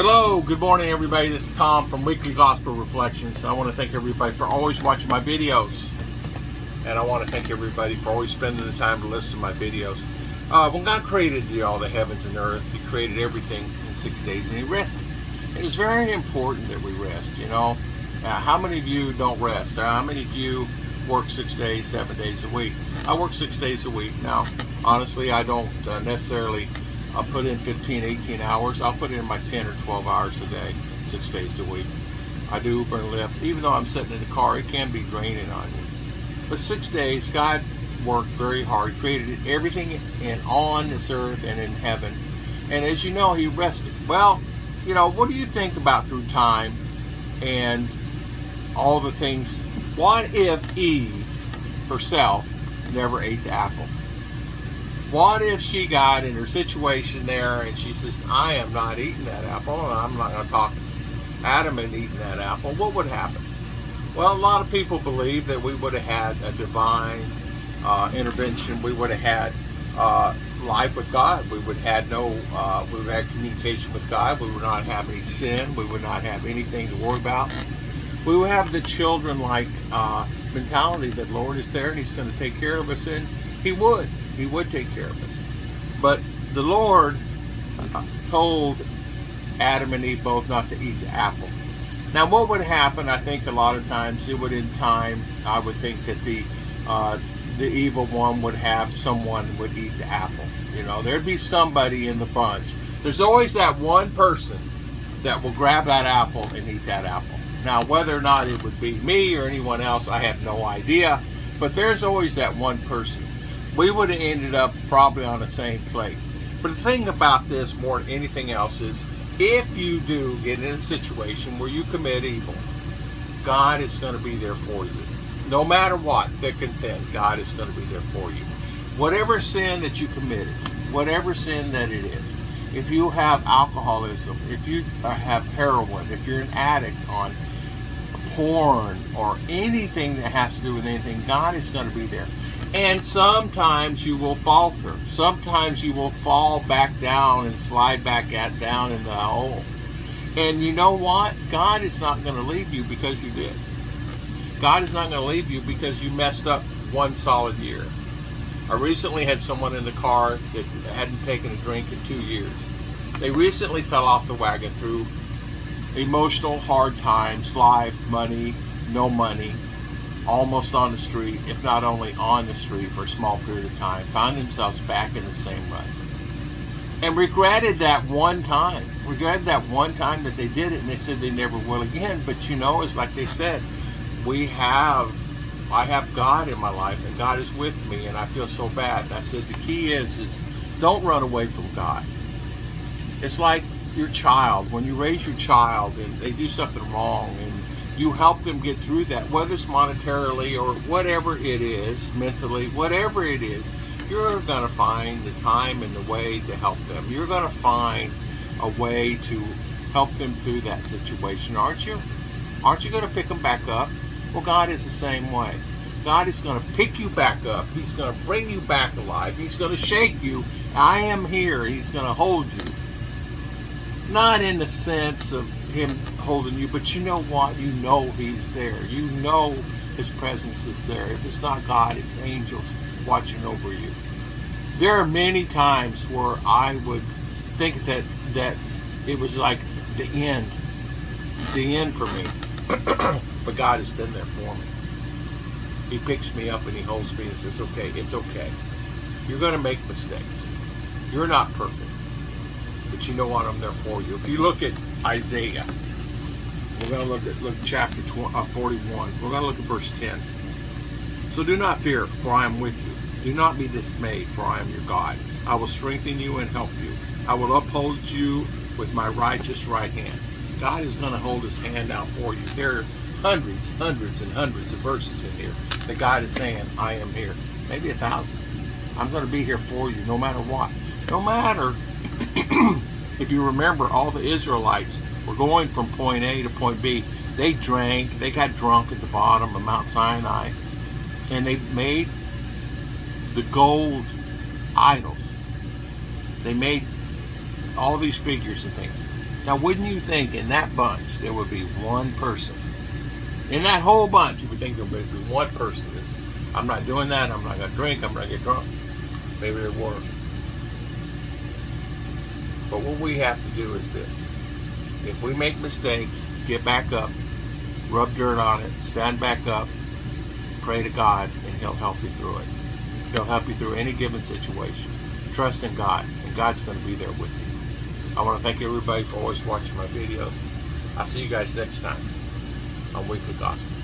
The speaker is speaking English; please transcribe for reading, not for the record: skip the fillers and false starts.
Hello, good morning everybody. This is Tom from Weekly Gospel Reflections. I want to thank everybody for always watching my videos. And I want to thank everybody for always spending the time to listen to my videos. When God created all the heavens and earth, He created everything in 6 days and He rested. It is very important that we rest, you know. How many of you don't rest? How many of you work 6 days, 7 days a week? I work 6 days a week. Now, honestly, I don't necessarily put in 15, 18 hours. I'll put in my 10 or 12 hours a day, 6 days a week. I do Uber and Lyft. Even though I'm sitting in the car, it can be draining on you. But 6 days, God worked very hard, created everything on this earth and in heaven. And as you know, He rested. Well, you know, what do you think about through time and all the things? What if Eve herself never ate the apple? What if she got in her situation there and she says, I am not eating that apple, and I'm not going to talk Adam into eating that apple? What would happen? Well, a lot of people believe that we would have had a divine intervention. We would have had life with God. We would have had communication with God. We would not have any sin. We would not have anything to worry about. We would have the children-like mentality that Lord is there and He's going to take care of us, and He would take care of us. But the Lord told Adam and Eve both not to eat the apple. Now, what would happen? I think a lot of times it would, in time, I would think that the evil one would have someone would eat the apple. You know, there'd be somebody in the bunch. There's always that one person that will grab that apple and eat that apple. Now, whether or not it would be me or anyone else, I have no idea. But there's always that one person. We would have ended up probably on the same plate. But the thing about this more than anything else is, if you do get in a situation where you commit evil, God is going to be there for you. No matter what, thick and thin, God is going to be there for you. Whatever sin that you committed, whatever sin that it is, if you have alcoholism, if you have heroin, if you're an addict on porn or anything that has to do with anything, God is going to be there. And sometimes you will falter. Sometimes you will fall back down and slide back down in the hole. And you know what? God is not going to leave you because you did. God is not going to leave you because you messed up one solid year. I recently had someone in the car that hadn't taken a drink in 2 years. They recently fell off the wagon through emotional hard times, life, money, no money, almost on the street, if not only on the street for a small period of time, found themselves back in the same rut. And regretted that one time that they did it, and they said they never will again. But you know, it's like they said, I have God in my life, and God is with me, and I feel so bad. And I said, the key is don't run away from God. It's like your child. When you raise your child and they do something wrong, and you help them get through that, whether it's monetarily or whatever it is, mentally, whatever it is, you're going to find the time and the way to help them. You're going to find a way to help them through that situation, aren't you? Aren't you going to pick them back up? Well, God is the same way. God is going to pick you back up. He's going to bring you back alive. He's going to shake you. I am here. He's going to hold you. Not in the sense of Him holding you, but you know what? You know He's there. You know His presence is there. If it's not God, it's angels watching over you. There are many times where I would think that it was like the end for me. But God has been there for me. He picks me up and He holds me and says, okay, it's okay. You're going to make mistakes. You're not perfect. But you know what? I'm there for you. If you look at Isaiah, we're going to look at chapter 41. We're going to look at verse 10. So do not fear, for I am with you. Do not be dismayed, for I am your God. I will strengthen you and help you. I will uphold you with my righteous right hand. God is going to hold His hand out for you. There are hundreds and hundreds of verses in here that God is saying, I am here. Maybe 1,000. I'm going to be here for you no matter what. No matter, if you remember, all the Israelites were going from point A to point B. They got drunk at the bottom of Mount Sinai, and they made the gold idols. They made all these figures and things. Now, wouldn't you think in that bunch there would be one person? In that whole bunch, you would think there would be one person that's, I'm not doing that, I'm not going to drink, I'm not going to get drunk. Maybe there were. But what we have to do is this. If we make mistakes, get back up, rub dirt on it, stand back up, pray to God, and He'll help you through it. He'll help you through any given situation. Trust in God, and God's going to be there with you. I want to thank everybody for always watching my videos. I'll see you guys next time on Weekly Gospel.